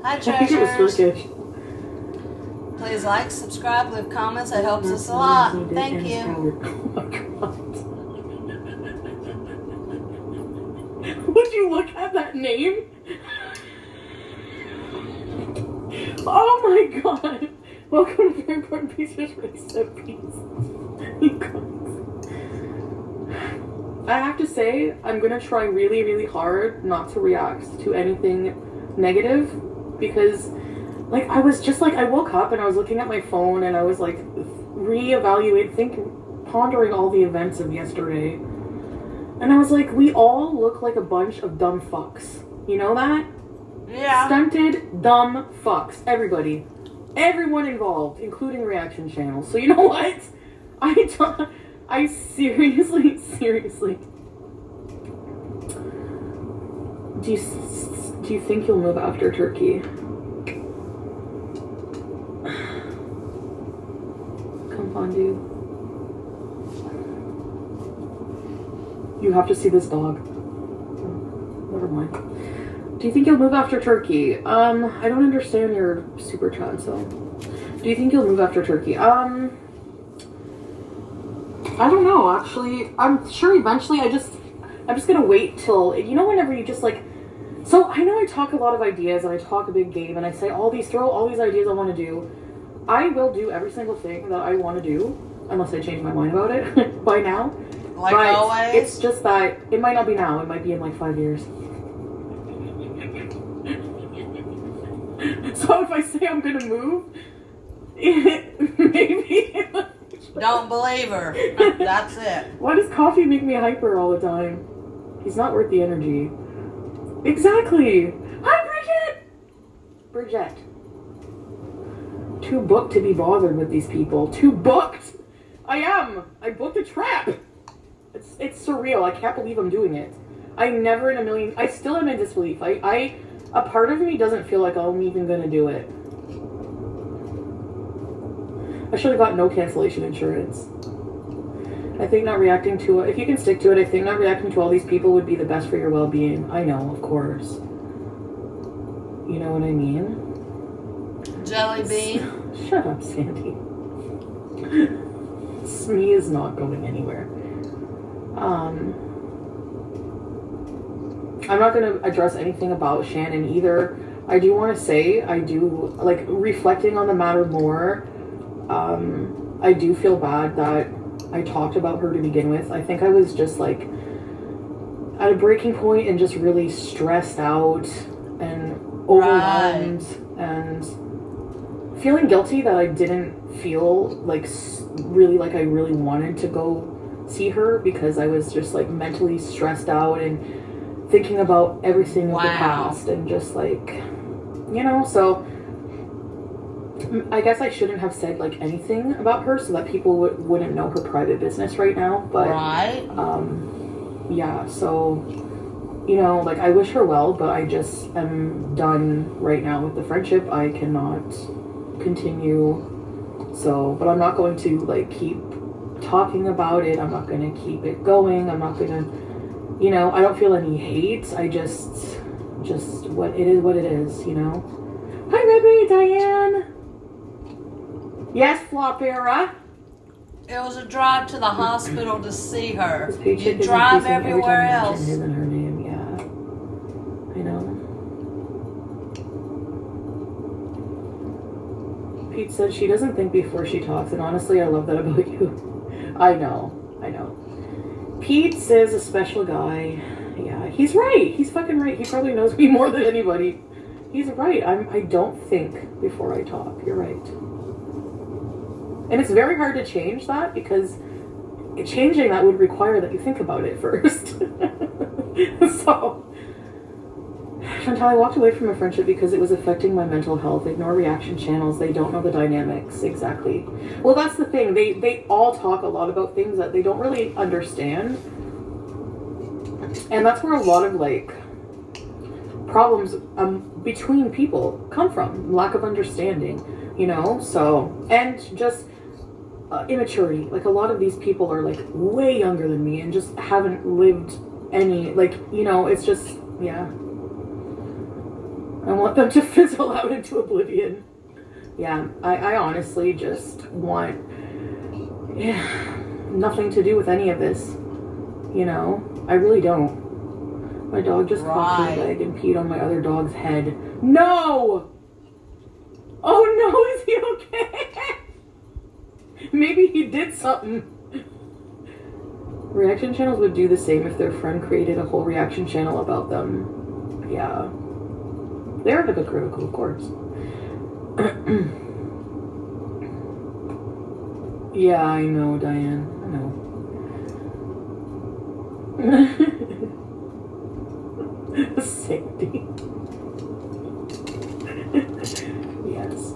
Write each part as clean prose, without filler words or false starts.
Hi, I think it was treasures. Turkish. Please like, subscribe, leave comments. It helps us a lot. Thank you. Oh my god. Would you look at that name? Oh my god. Welcome to Very Important Pieces Recipes. You guys. I have to say, I'm gonna try really, really hard not to react to anything negative because, like, I was just like, I woke up and I was looking at my phone and I was like, pondering all the events of yesterday. And I was like, we all look like a bunch of dumb fucks. You know that? Yeah. Stunted, dumb fucks. Everybody. Everyone involved, including reaction channels. So you know what? I seriously. Do you think you'll move after Turkey? Come on, dude. You have to see this dog. Never mind. Do you think you'll move after Turkey? I don't understand your super chat, so. Do you think you'll move after Turkey? I don't know, actually. I'm sure eventually I'm just gonna wait till, you know, whenever you just like, so I know I talk a lot of ideas and I talk a big game and I say throw all these ideas I want to do. I will do every single thing that I want to do, unless I change my mind about it by now. Like but always? It's just that it might not be now, it might be in like 5 years. So if I say I'm gonna move, maybe. Don't believe her. That's it. Why does coffee make me hyper all the time? He's not worth the energy. Exactly. Hi, Bridget. Too booked to be bothered with these people. Too booked. I am. I booked a trap. It's surreal. I can't believe I'm doing it. I never in a million. I still am in disbelief. A part of me doesn't feel like I'm even gonna do it. I should have got no cancellation insurance. I think not reacting to it, if you can stick to it, I think not reacting to all these people would be the best for your well-being. I know, of course. You know what I mean? Jelly bean. Shut up, Sandy. Smee is not going anywhere. I'm not going to address anything about Shannon either. I do want to say, like, reflecting on the matter more, I do feel bad that I talked about her to begin with. I think I was just, like, at a breaking point and just really stressed out and overwhelmed and feeling guilty that I didn't feel, like, really like I really wanted to go see her because I was just, like, mentally stressed out and thinking about everything of the past and just, like, you know, so I guess I shouldn't have said, like, anything about her so that people wouldn't know her private business right now, but yeah, so, you know, like, I wish her well, but I just am done right now with the friendship. I cannot continue, so, but I'm not going to, like, keep talking about it. I'm not going to keep it going. I'm not going to, you know, I don't feel any hate. I just what it is, you know. Hi, Rebby, Diane. Yes, Flopera. It was a drive to the hospital to see her. You drive everywhere else. His and her name, yeah. I know. Pete said she doesn't think before she talks, and honestly, I love that about you. I know. Pete is a special guy. Yeah, he's right. He's fucking right. He probably knows me more than anybody. He's right. I don't think before I talk. You're right. And it's very hard to change that because changing that would require that you think about it first. So, Chantal, I walked away from a friendship because it was affecting my mental health. Ignore reaction channels. They don't know the dynamics. Exactly. Well, that's the thing. They all talk a lot about things that they don't really understand. And that's where a lot of, like, problems between people come from. Lack of understanding, you know? So, and just immaturity. Like, a lot of these people are, like, way younger than me and just haven't lived any, like, you know, it's just, yeah. I want them to fizzle out into oblivion. Yeah, I honestly just want nothing to do with any of this. You know? I really don't. My dog just cocked her leg and peed on my other dog's head. No! Oh no, is he okay? Maybe he did something. Reaction channels would do the same if their friend created a whole reaction channel about them. Yeah. They're hypocritical, of course. Yeah, I know, Diane. I know. Sandy. Yes.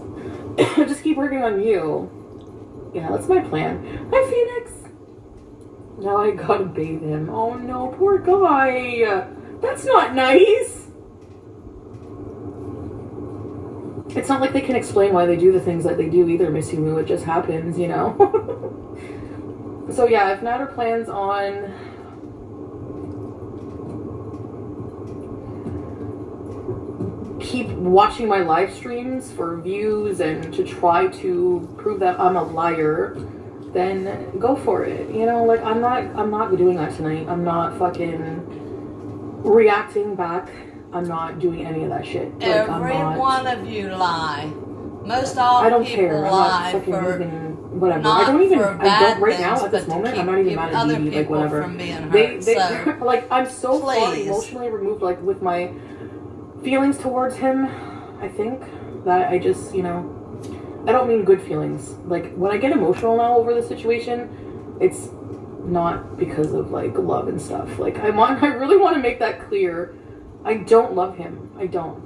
Just keep working on you. Yeah, that's my plan. Hi, Phoenix. Now I gotta bathe him. Oh no, poor guy. That's not nice. It's not like they can explain why they do the things that they do either, Missy Moo. It just happens, you know? So yeah, if Natter plans on keep watching my live streams for views and to try to prove that I'm a liar, then go for it. You know, like I'm not doing that tonight. I'm not fucking reacting back. I'm not doing any of that shit. Like, Every one of you lie. Most all I don't people care. I'm lie not for whatever. not I don't even. for I bad don't right things, now at this but to moment. I'm keep not even mad at other Dee Dee. Like people whatever. from being hurt. They So, like I'm so far please. emotionally removed. Like with my feelings towards him, I think that I just, you know, I don't mean good feelings. Like when I get emotional now over the situation, it's not because of like love and stuff. Like I really want to make that clear. I don't love him. I don't.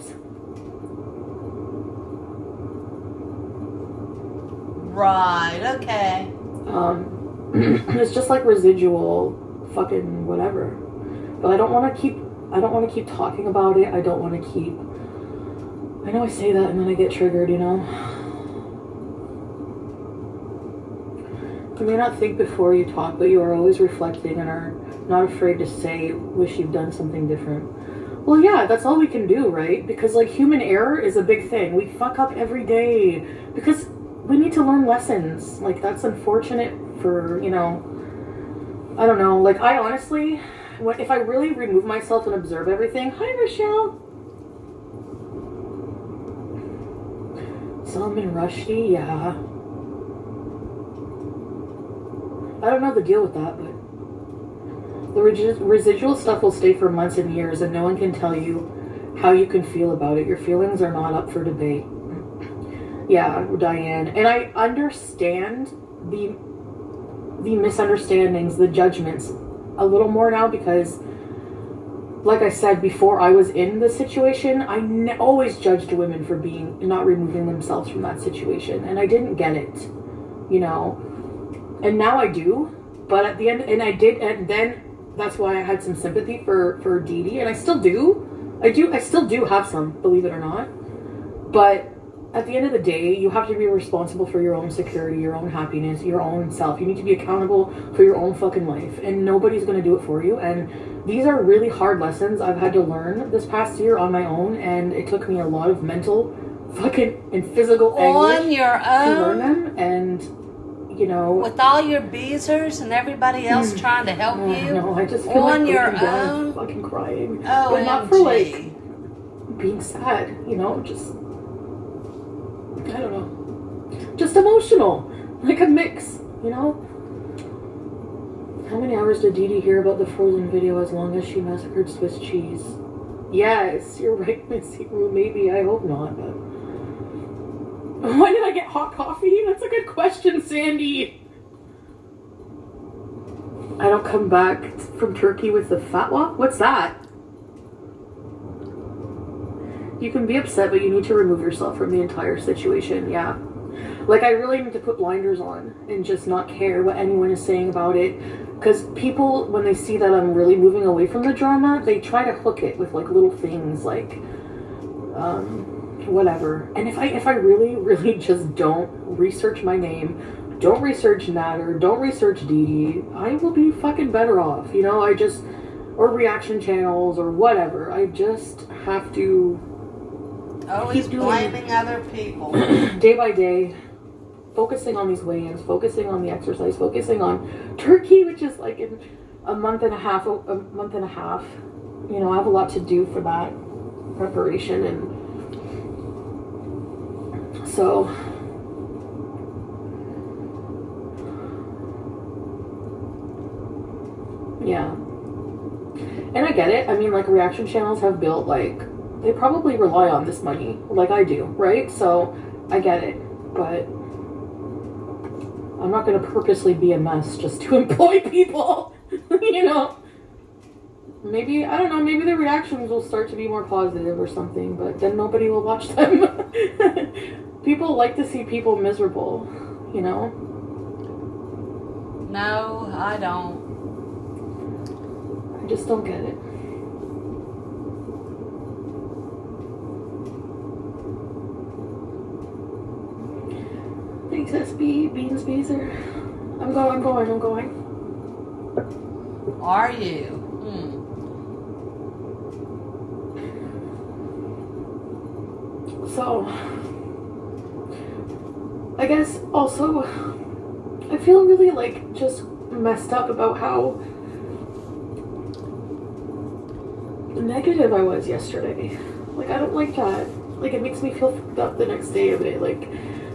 right, okay. It's just like residual fucking whatever. But I don't want to keep talking about it. I don't want to keep, I know I say that and then I get triggered, you know? You may not think before you talk, but you are always reflecting and are not afraid to say, wish you've done something different. Well, yeah, that's all we can do, right? Because, like, human error is a big thing. We fuck up every day because we need to learn lessons. Like, that's unfortunate for, you know, I don't know. Like, I honestly, if I really remove myself and observe everything, hi, Rochelle. Salman Rushdie, yeah. I don't know the deal with that, but the residual stuff will stay for months and years, and no one can tell you how you can feel about it. Your feelings are not up for debate. Yeah, Diane. And I understand the misunderstandings, the judgments a little more now because, like I said, before I was in the situation, I always judged women for not removing themselves from that situation, and I didn't get it, you know. And now I do, but at the end, and then that's why I had some sympathy for Dee Dee, and I still do. I still do have some, believe it or not. But at the end of the day, you have to be responsible for your own security, your own happiness, your own self. You need to be accountable for your own fucking life, and nobody's going to do it for you. And these are really hard lessons I've had to learn this past year on my own, and it took me a lot of mental fucking and physical anguish On your to learn own, them. And you know, with all your beezers and everybody else trying to help you, no, I just feel on like your breaking down and own, fucking crying, OMG. but not for like being sad, you know, just I don't know, just emotional, like a mix, you know. How many hours did Dee Dee hear about the Frozen video as long as she massacred Swiss cheese? Yes, you're right, Missy. Maybe, I hope not, but why did I get hot coffee? That's a good question, Sandy. I don't come back from Turkey with the fatwa? What's that? You can be upset, but you need to remove yourself from the entire situation, yeah. Like, I really need to put blinders on and just not care what anyone is saying about it. Because people, when they see that I'm really moving away from the drama, they try to hook it with, like, little things, like, whatever. And if I really, really just don't research my name, don't research Natter, don't research Dee Dee, I will be fucking better off, you know. or reaction channels or whatever. I just have to Always blaming other people. Day by day, focusing on these weigh-ins, focusing on the exercise, focusing on Turkey, which is like in a month and a half. You know, I have a lot to do for that preparation, and so yeah. And I get it. I mean, like, reaction channels have built, like, they probably rely on this money, like I do, right? So I get it, but I'm not going to purposely be a mess just to employ people, you know? Maybe, I don't know, maybe the reactions will start to be more positive or something, but then nobody will watch them. People like to see people miserable, you know? No, I don't. I just don't get it. Thanks, SB, Beans Beezer. I'm going. Are you? So, I guess also, I feel really, like, just messed up about how negative I was yesterday. Like, I don't like that. Like, it makes me feel fucked up the next day of it. Like,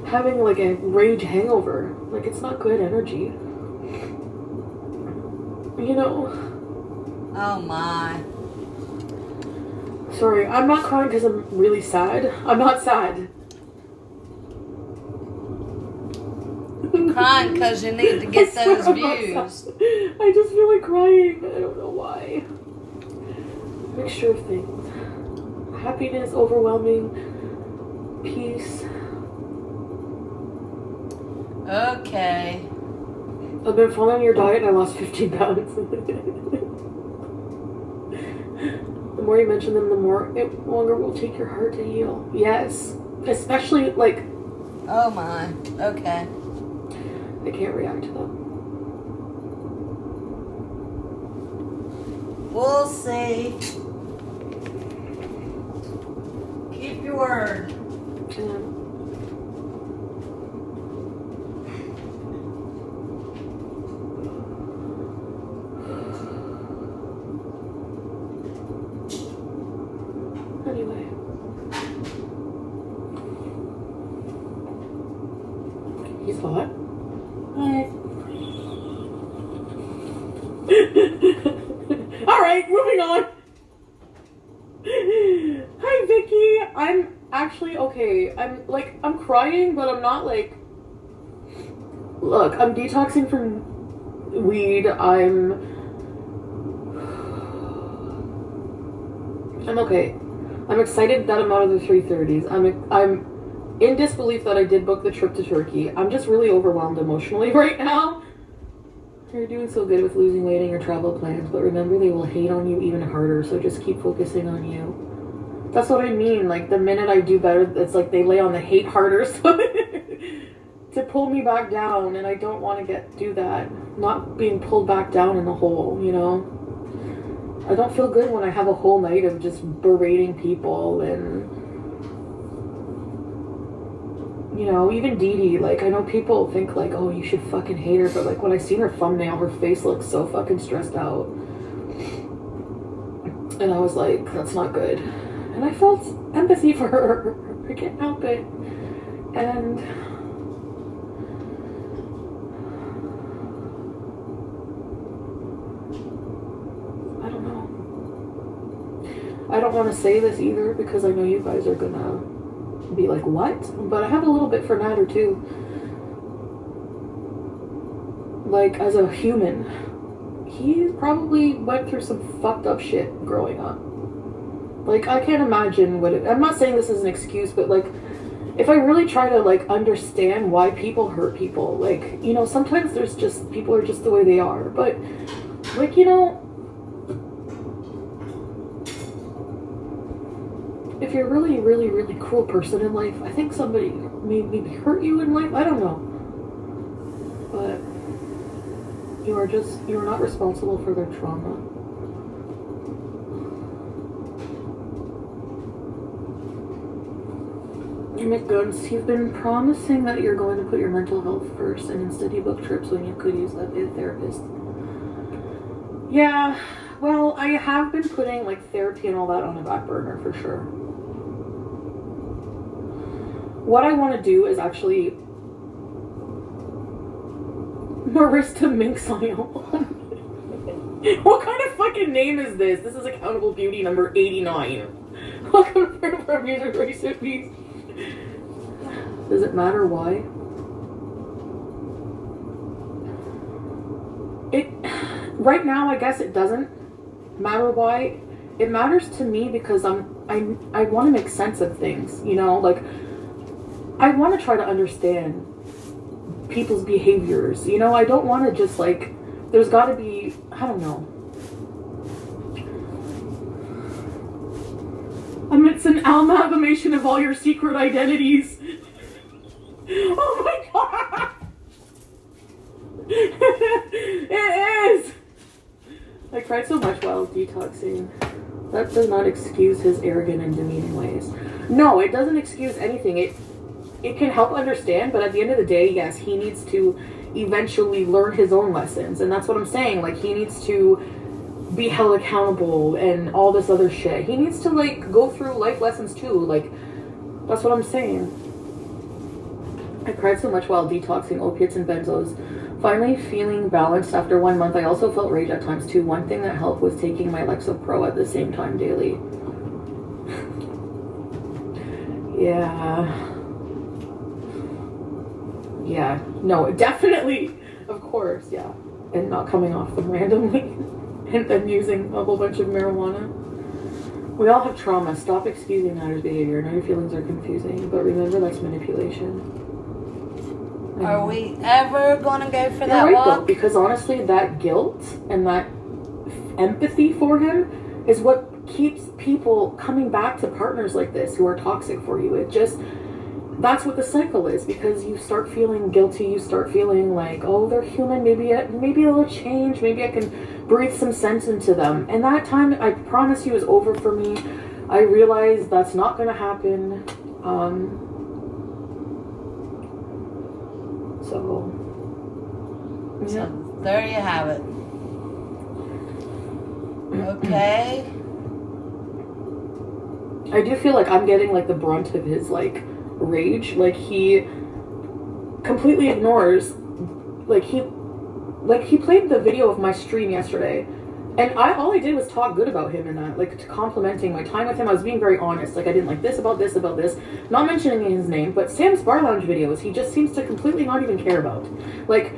having, like, a rage hangover. Like, it's not good energy. You know? Oh my. Sorry, I'm not crying because I'm really sad. I'm not sad. You're crying because you need to get those views. I just feel like crying. I don't know why. Mixture of things. Happiness, overwhelming, peace. Okay. I've been following your diet and I lost 15 pounds. The more you mention them, the more it longer will take your heart to heal. Yes. Especially, like... Oh my. Okay. I can't react to them. We'll see. Keep your word. Anyway. He's hot. Hi. Alright, moving on. Hi, Vicky. I'm actually okay. I'm crying, but I'm not like... Look, I'm detoxing from weed. I'm okay. I'm excited that I'm out of the 330s. I'm in disbelief that I did book the trip to Turkey. I'm just really overwhelmed emotionally right now. You're doing so good with losing weight and your travel plans, but remember they will hate on you even harder, so just keep focusing on you. That's what I mean. Like, the minute I do better, it's like they lay on the hate harder so to pull me back down, and I don't want to do that. Not being pulled back down in the hole, you know? I don't feel good when I have a whole night of just berating people and, you know, even Dee Dee, like, I know people think, like, oh, you should fucking hate her, but, like, when I seen her thumbnail, her face looks so fucking stressed out. And I was like, that's not good. And I felt empathy for her. I can't help it. And I don't know. I don't want to say this either because I know you guys are gonna be like, what? But I have a little bit for Nader too. Like, as a human, he probably went through some fucked up shit growing up. Like, I can't imagine what I'm not saying this is an excuse, but like, if I really try to like understand why people hurt people, like, you know, sometimes there's just, people are just the way they are, but like, you know, if you're a really, really, really cruel person in life, I think somebody maybe hurt you in life. I don't know. But you are not responsible for their trauma. McGuns, you've been promising that you're going to put your mental health first, and instead you book trips when you could use that with a therapist. Yeah, well, I have been putting, like, therapy and all that on the back burner, for sure. What I want to do is actually... Marista Minx Oil. What kind of fucking name is this? This is Accountable Beauty number 89. Welcome to our music recipes. Does it matter why? Right now, I guess it doesn't matter why. It matters to me because I want to make sense of things, you know? Like, I want to try to understand people's behaviors, you know? I don't want to just, like, there's got to be, I don't know. It's an amalgamation of all your secret identities. Oh my god! It is! I cried so much while detoxing. That does not excuse his arrogant and demeaning ways. No, it doesn't excuse anything. It can help understand, but at the end of the day, yes, he needs to eventually learn his own lessons. And that's what I'm saying. Like, he needs to be held accountable and all this other shit. He needs to, like, go through life lessons too. Like, that's what I'm saying. I cried so much while detoxing opiates and benzos. Finally feeling balanced after 1 month. I also felt rage at times too. One thing that helped was taking my Lexapro at the same time daily. Yeah. Yeah. No, definitely. Of course, yeah. And not coming off them randomly. And then using a whole bunch of marijuana. We all have trauma. Stop excusing matters behavior. I know your feelings are confusing, but remember that's manipulation. Are we ever going to go for that right, walk? though, because honestly, that guilt and that empathy for him is what keeps people coming back to partners like this who are toxic for you. It just... That's what the cycle is, because you start feeling guilty, you start feeling like, oh, they're human, maybe it'll change, maybe I can breathe some sense into them. And that time, I promise you, is over for me. I realize that's not going to happen. So, yeah. So, there you have it. Okay. I do feel like I'm getting, like, the brunt of his, like, rage. Like, he completely ignores, like he played the video of my stream yesterday, and all I did was talk good about him in that, like, complimenting my time with him. I was being very honest, like, I didn't like this about this, not mentioning his name. But Sam's Bar Lounge videos, he just seems to completely not even care about. Like,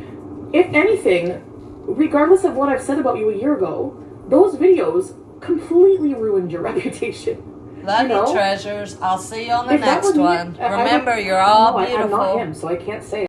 if anything, regardless of what I've said about you a year ago, those videos completely ruined your reputation. Love you, treasures. I'll see you on the next one. Remember, you're all beautiful. I'm not him, so I can't say